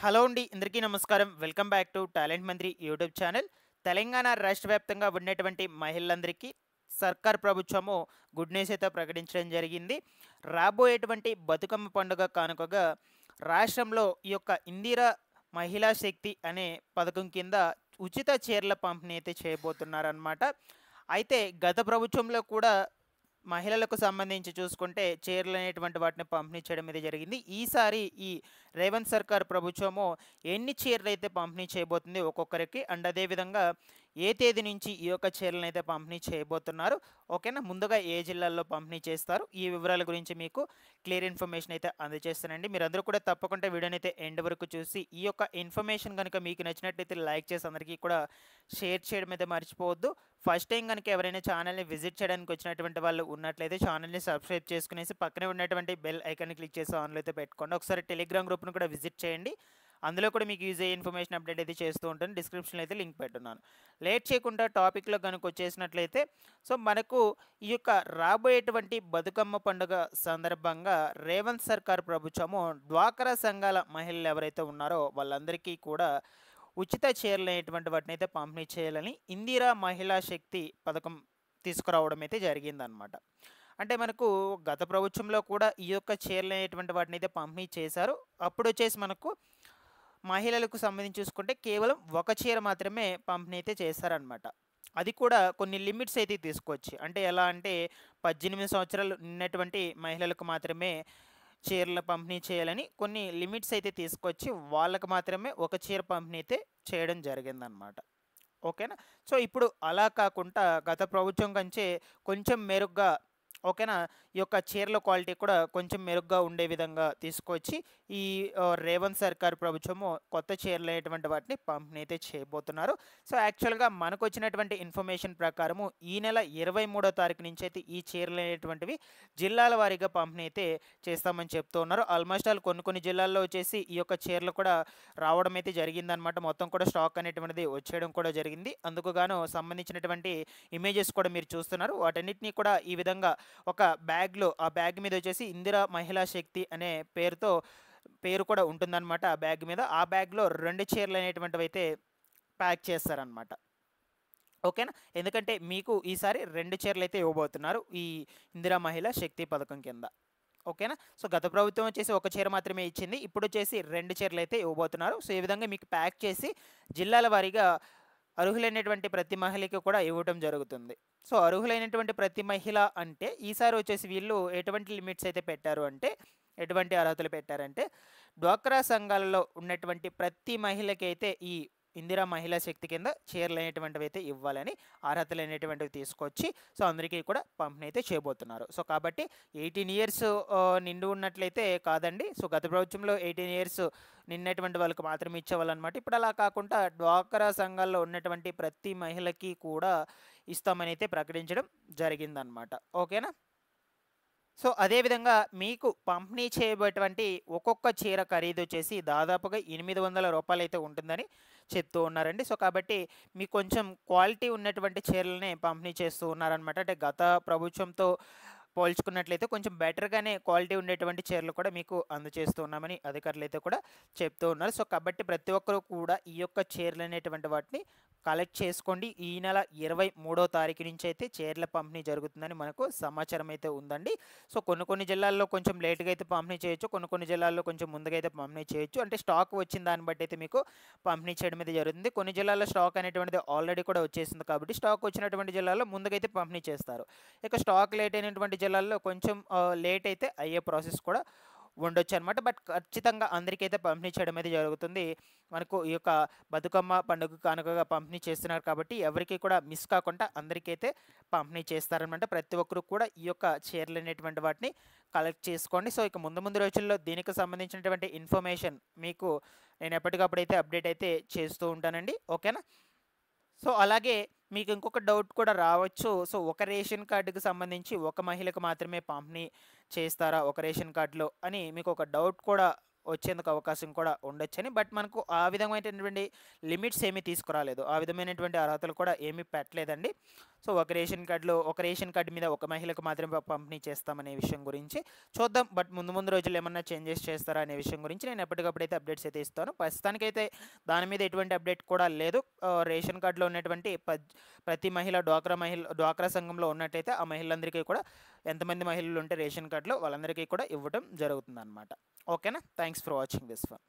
Hello అండి, అందరికీ నమస్కారం. వెల్కమ్ బ్యాక్ టు టాలెంట్ మంత్రి యూట్యూబ్ ఛానల్. తెలంగాణ రాష్ట్ర వ్యాప్తంగా ఉన్నటువంటి మహిళలందరికీ సర్కార్ ప్రభుత్వము గుడ్ న్యూస్ అయితే ప్రకటించడం జరిగింది. రాబోయేటువంటి బతుకమ్మ పండుగ కానుకగా రాష్ట్రంలో ఈ యొక్క ఇందిరా మహిళా శక్తి అనే పథకం కింద ఉచిత చీరల పంపిణీ అయితే చేయబోతున్నారనమాట. అయితే గత ప్రభుత్వంలో కూడా మహిళలకు సంబంధించి చూసుకుంటే చీరలు అనేటువంటి వాటిని పంపిణీ చేయడం అనేది జరిగింది. ఈసారి ఈ రేవంత్ సర్కార్ ప్రభుత్వము ఎన్ని చీరలు అయితే పంపిణీ చేయబోతుంది ఒక్కొక్కరికి, అండ్ అదేవిధంగా ఏ తేదీ నుంచి ఈ యొక్క చీరలను అయితే పంపిణీ చేయబోతున్నారు, ఓకేనా, ముందుగా ఏ జిల్లాల్లో పంపిణీ చేస్తారు, ఈ వివరాల గురించి మీకు క్లియర్ ఇన్ఫర్మేషన్ అయితే అందజేస్తానండి. మీరందరూ కూడా తప్పకుండా వీడియోని అయితే ఎండ్ వరకు చూసి ఈ యొక్క ఇన్ఫర్మేషన్ కనుక మీకు నచ్చినట్లయితే లైక్ చేసి అందరికీ కూడా షేర్ చేయడం అయితే మర్చిపోవద్దు. ఫస్ట్ టైం కనుక ఎవరైనా ఛానల్ని విజిట్ చేయడానికి వచ్చినటువంటి వాళ్ళు ఉన్నట్లయితే ఛానల్ని సబ్స్క్రైబ్ చేసుకునేసి పక్కనే ఉన్నటువంటి బెల్ ఐకాన్ని క్లిక్ చేసి ఆన్లో అయితే పెట్టుకోండి. ఒకసారి టెలిగ్రామ్ గ్రూప్ను కూడా విజిట్ చేయండి. అందులో కూడా మీకు యూజ్ అయ్యే ఇన్ఫర్మేషన్ అప్డేట్ అయితే చేస్తూ ఉంటాను. డిస్క్రిప్షన్లో అయితే లింక్ పెట్టున్నాను. లేట్ చేయకుండా టాపిక్లో కనుక వచ్చేసినట్లయితే, సో మనకు ఈ యొక్క రాబోయేటువంటి బతుకమ్మ పండుగ సందర్భంగా రేవంత్ సర్కార్ ప్రభుత్వము డ్వాక్రా సంఘాల మహిళలు ఎవరైతే ఉన్నారో వాళ్ళందరికీ కూడా ఉచిత చీరలు అనేటువంటి వాటిని అయితే పంపిణీ చేయాలని ఇందిరా మహిళా శక్తి పథకం తీసుకురావడం అయితే జరిగిందనమాట. అంటే మనకు గత ప్రభుత్వంలో కూడా ఈ యొక్క చీరలు అనేటువంటి వాటిని అయితే పంపిణీ చేశారు. అప్పుడు వచ్చేసి మనకు మహిళలకు సంబంధించి చూసుకుంటే కేవలం ఒక చీర మాత్రమే పంపిణీ అయితే చేశారనమాట. అది కూడా కొన్ని లిమిట్స్ అయితే తీసుకొచ్చి, అంటే ఎలా అంటే 18 సంవత్సరాలు నిన్నటువంటి మహిళలకు మాత్రమే చీరల పంపిణీ చేయాలని కొన్ని లిమిట్స్ అయితే తీసుకొచ్చి వాళ్ళకు మాత్రమే ఒక చీర పంపిణీ అయితే చేయడం జరిగిందనమాట. ఓకేనా. సో ఇప్పుడు అలా కాకుండా గత ప్రభుత్వం కంటే కొంచెం మెరుగ్గా, ఓకేనా, ఈ యొక్క చీరల క్వాలిటీ కూడా కొంచెం మెరుగ్గా ఉండే విధంగా తీసుకొచ్చి ఈ రేవంత్ సర్కార్ ప్రభుత్వము కొత్త చీరలు అనేటువంటి వాటిని పంపిణీ అయితే చేయబోతున్నారు. సో యాక్చువల్గా మనకు వచ్చినటువంటి ఇన్ఫర్మేషన్ ప్రకారము ఈ నెల 23వ తారీఖు నుంచి అయితే ఈ చీరలు అనేటువంటివి జిల్లాల వారీగా పంపిణీ అయితే చేస్తామని చెప్తూ ఉన్నారు. ఆల్మోస్ట్ ఆల్ కొన్ని జిల్లాల్లో వచ్చేసి ఈ యొక్క చీరలు కూడా రావడం అయితే జరిగిందనమాట. మొత్తం కూడా స్టాక్ అనేటువంటిది వచ్చేయడం కూడా జరిగింది. అందుకు గాను సంబంధించినటువంటి ఇమేజెస్ కూడా మీరు చూస్తున్నారు. వాటన్నిటినీ కూడా ఈ విధంగా ఒక బ్యాగ్లో, ఆ బ్యాగ్ మీద వచ్చేసి ఇందిరా మహిళా శక్తి అనే పేరు కూడా ఉంటుందన్నమాట ఆ బ్యాగ్ మీద. ఆ బ్యాగ్లో 2 చీరలు అనేటువంటివి అయితే ప్యాక్ చేస్తారనమాట. ఓకేనా. ఎందుకంటే మీకు ఈసారి 2 చీరలు అయితే ఇవ్వబోతున్నారు ఈ ఇందిరా మహిళా శక్తి పథకం కింద. ఓకేనా. సో గత ప్రభుత్వం వచ్చేసి ఒక చీర మాత్రమే ఇచ్చింది, ఇప్పుడు వచ్చేసి 2 చీరలు అయితే ఇవ్వబోతున్నారు. సో ఈ విధంగా మీకు ప్యాక్ చేసి జిల్లాల వారీగా అర్హులైనటువంటి ప్రతి మహిళకి కూడా ఇవ్వటం జరుగుతుంది. సో అర్హులైనటువంటి ప్రతి మహిళ అంటే ఈసారి వచ్చేసి వీళ్ళు ఎటువంటి లిమిట్స్ అయితే పెట్టారు అంటే, ఎటువంటి అర్హతలు పెట్టారంటే, డ్వాక్రా సంఘాలలో ఉన్నటువంటి ప్రతి మహిళకి అయితే ఈ ఇందిరా మహిళా శక్తి కింద చీరలు అనేటువంటివి అయితే ఇవ్వాలని అర్హతలు అనేటువంటివి తీసుకొచ్చి సో అందరికీ కూడా పంపిణీ అయితే చేయబోతున్నారు. సో కాబట్టి 18 ఇయర్స్ నిండు ఉన్నట్లయితే కాదండి. సో గత ప్రభుత్వంలో 18 ఇయర్స్ నిన్నటువంటి వాళ్ళకి మాత్రమే ఇచ్చేవాళ్ళు అనమాట. ఇప్పుడు అలా కాకుండా డ్వాక్రా సంఘాల్లో ఉన్నటువంటి ప్రతి మహిళకి కూడా ఇస్తామని అయితే ప్రకటించడం జరిగిందనమాట. ఓకేనా. సో అదేవిధంగా మీకు పంపిణీ చేయబోయేటువంటి ఒక్కొక్క చీర ఖరీదు వచ్చేసి దాదాపుగా 800 రూపాయలు అయితే ఉంటుందని చెప్తూ ఉన్నారండి. సో కాబట్టి మీకు కొంచెం క్వాలిటీ ఉన్నటువంటి చీరలనే పంపిణీ చేస్తూ ఉన్నారనమాట. అంటే గత ప్రభుత్వంతో పోల్చుకున్నట్లయితే కొంచెం బెటర్గానే క్వాలిటీ ఉండేటువంటి చీరలు కూడా మీకు అందజేస్తూ ఉన్నామని అధికారులు అయితే కూడా చెప్తూ ఉన్నారు. సో కాబట్టి ప్రతి ఒక్కరూ కూడా ఈ యొక్క చీరలు అనేటువంటి వాటిని కలెక్ట్ చేసుకోండి. ఈ నెల 23వ తారీఖు నుంచి అయితే చీరల పంపిణీ జరుగుతుందని మనకు సమాచారం అయితే ఉందండి. సో కొన్ని జిల్లాల్లో కొంచెం లేట్గా అయితే పంపిణీ చేయొచ్చు, కొన్ని జిల్లాల్లో కొంచెం ముందుగా అయితే పంపిణీ చేయొచ్చు. అంటే స్టాక్ వచ్చిన దాన్ని బట్టి అయితే మీకు పంపిణీ చేయడం అయితే జరుగుతుంది. కొన్ని జిల్లాల్లో స్టాక్ అనేటువంటిది ఆల్రెడీ కూడా వచ్చేసింది కాబట్టి స్టాక్ వచ్చినటువంటి జిల్లాల్లో ముందుగా అయితే పంపిణీ చేస్తారు. ఇక స్టాక్ లేట్ అయినటువంటి జిల్లాల్లో కొంచెం లేట్ అయితే అయ్యే ప్రాసెస్ కూడా ఉండొచ్చు అనమాట. బట్ ఖచ్చితంగా అందరికైతే పంపిణీ చేయడం అయితే జరుగుతుంది. మనకు ఈ యొక్క బతుకమ్మ పండుగ కానుకగా పంపిణీ చేస్తున్నారు కాబట్టి ఎవరికి కూడా మిస్ కాకుండా అందరికైతే పంపిణీ చేస్తారనమాట. ప్రతి ఒక్కరు కూడా ఈ యొక్క చీరలు అనేటువంటి వాటిని కలెక్ట్ చేసుకోండి. సో ఇక ముందు రోజుల్లో దీనికి సంబంధించినటువంటి ఇన్ఫర్మేషన్ మీకు నేను ఎప్పటికప్పుడైతే అప్డేట్ అయితే చేస్తూ ఉంటానండి. ఓకేనా. సో అలాగే మీకు ఇంకొక డౌట్ కూడా రావచ్చు. సో ఒక రేషన్ కార్డుకి సంబంధించి ఒక మహిళకు మాత్రమే పంపిణీ చేస్తారా ఒక రేషన్ కార్డులో అని మీకు ఒక డౌట్ కూడా వచ్చేందుకు అవకాశం కూడా ఉండొచ్చని. బట్ మనకు ఆ విధమైనటువంటి లిమిట్స్ ఏమీ తీసుకురాలేదు, ఆ విధమైనటువంటి అర్హతలు కూడా ఏమీ పెట్టలేదండి. సో ఒక రేషన్ కార్డు మీద ఒక మహిళకు మాత్రమే పంపిణీ చేస్తామనే విషయం గురించి చూద్దాం. బట్ ముందు రోజులు ఏమన్నా చేంజెస్ చేస్తారా అనే విషయం గురించి నేను ఎప్పటికప్పుడు అయితే అప్డేట్స్ అయితే ఇస్తాను. ప్రస్తుతానికైతే దాని మీద ఎటువంటి అప్డేట్ కూడా లేదు. రేషన్ కార్డులో ఉన్నటువంటి ప్రతి మహిళ డ్వాక్రా సంఘంలో ఉన్నట్టయితే ఆ మహిళలందరికీ కూడా ఎంతమంది మహిళలు ఉంటే రేషన్ కార్డులో వాళ్ళందరికీ కూడా ఇవ్వడం జరుగుతుందన్నమాట. ఓకేనా? Thanks for watching this one.